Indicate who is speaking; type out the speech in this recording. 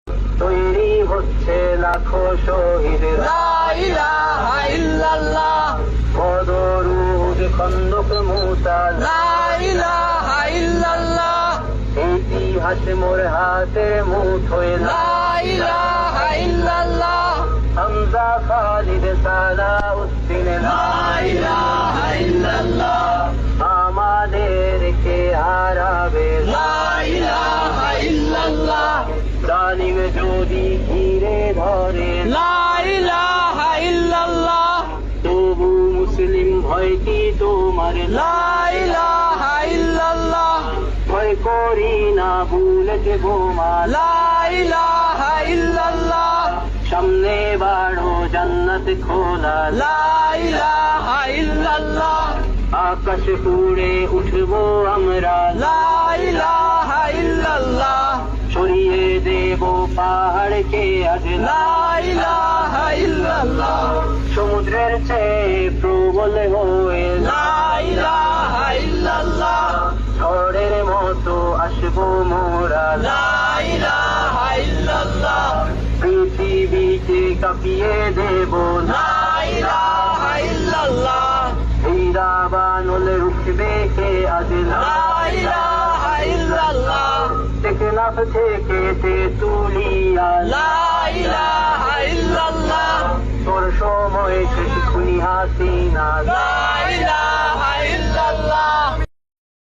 Speaker 1: তৈরি হচ্ছে লাখো শহীদ,
Speaker 2: লা ইলাহা ইল্লাল্লাহ,
Speaker 1: বদর উহুদ খন্দক মুতা,
Speaker 2: লা ইলাহা ইল্লাল্লাহ,
Speaker 1: ইতিহাস মোর হাতে মুঠোয়,
Speaker 2: লা ইলাহা ইল্লাল্লাহ,
Speaker 1: হামজা খালিদ সালাউদ্দিন,
Speaker 2: লা ইলাহা ইল্লাল্লাহ,
Speaker 1: আমাদেরকে হারাবে,
Speaker 2: লা ইলাহা ইল্লাল্লাহ,
Speaker 1: জালিম যদি ঘিরে ধরে,
Speaker 2: লা ইলাহা ইল্লাল্লাহ,
Speaker 1: তবু মুসলিম ভয় কি তোমার,
Speaker 2: লা ইলাহা ইল্লাল্লাহ,
Speaker 1: ভয় করি না ভুলে দেবো মা,
Speaker 2: লা ইলাহা ইল্লাল্লাহ,
Speaker 1: সামনে বাড়ো জান্নাত খোলা,
Speaker 2: লা ইলাহা ইল্লাল্লাহ,
Speaker 1: আকাশ পুড়ে উঠবো আমরা,
Speaker 2: লা ইলাহা ইল্লাল্লাহ,
Speaker 1: সরিয়ে দেবো পাহাড়কে আজ,
Speaker 2: লা ইলাহা ইল্লাল্লাহ,
Speaker 1: সমুদ্রের চেয়ে প্রবল হয়ে,
Speaker 2: লা ইলাহা ইল্লাল্লাহ,
Speaker 1: ঝড়ের মতো আসবো মোরা,
Speaker 2: লা ইলাহা ইল্লাল্লাহ,
Speaker 1: পৃথিবীকে কাঁপিয়ে দেবো,
Speaker 2: লা ইলাহা ইল্লাল্লাহ,
Speaker 1: হীরাবানল রুখবে কে আজ,
Speaker 2: লা ইলাহা ইল্লাল্লাহ,
Speaker 1: টেকনাফ থেকে তেঁতুলিয়া,
Speaker 2: লা ইলাহা ইল্লাল্লাহ,
Speaker 1: তোর সময় শেষ খুনি হাসিনা,
Speaker 2: লা